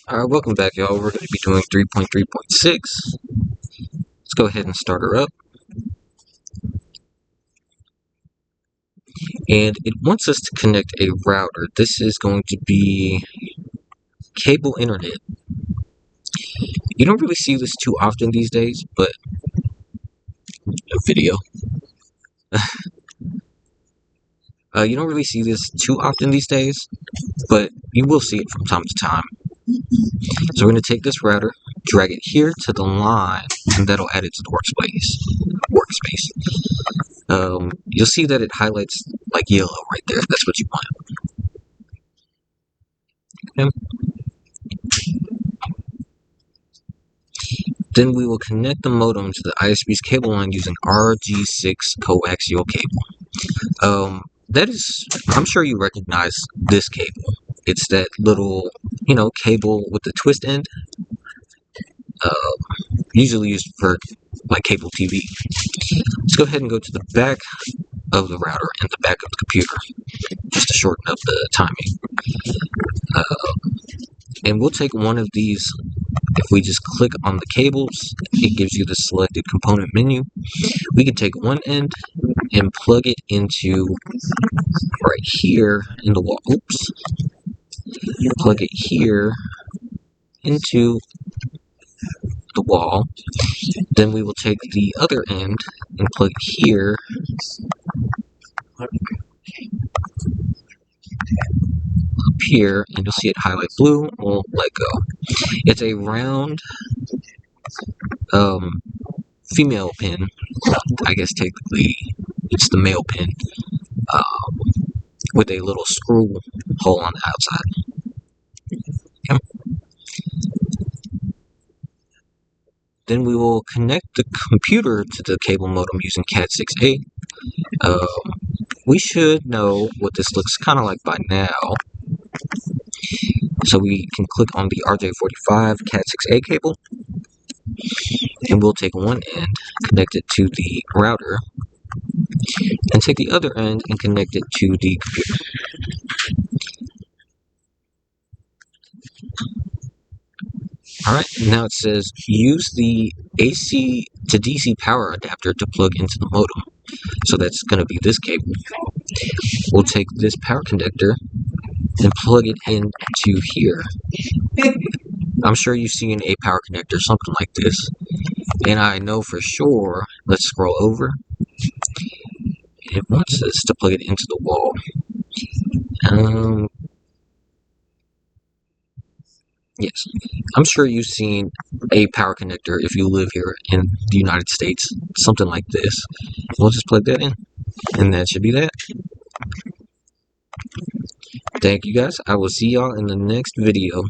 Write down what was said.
Alright, welcome back, y'all. We're going to be doing 3.3.6. Let's go ahead and start her up. And it wants us to connect a router. This is going to be cable internet. You don't really see this too often these days, but a video. You don't really see this too often these days, but you will see it from time to time. So we're going to take this router, drag it here to the line, and that'll add it to the workspace. You'll see that it highlights like yellow right there. That's what you want. Okay. Then we will connect the modem to the ISP's cable line using RG6 coaxial cable. I'm sure you recognize this cable. It's that little, cable with the twist end. Usually used for like cable TV. Let's go ahead and go to the back of the router and the back of the computer, just to shorten up the timing. And we'll take one of these. If we just click on the cables, it gives you the selected component menu. We can take one end and plug it into right here in the wall. Oops. Plug it here into the wall. Then we will take the other end and plug it here up here, and you'll see it highlight blue. We'll let go. It's a round female pin. I guess technically it's the male pin, with a little screw hole on the outside. Okay. Then we will connect the computer to the cable modem using Cat6a. We should know what this looks kind of like by now. So we can click on the RJ45 Cat6a cable, and we'll take one end, connect it to the router, and take the other end and connect it to the computer. Alright, now it says use the AC to DC power adapter to plug into the modem. So that's going to be this cable. We'll take this power connector and plug it into here. I'm sure you've seen a power connector, something like this. And I know for sure, let's scroll over. It wants us to plug it into the wall. Yes, I'm sure you've seen a power connector if you live here in the United States, something like this. We'll just plug that in, and that should be that. Thank you guys. I will see y'all in the next video.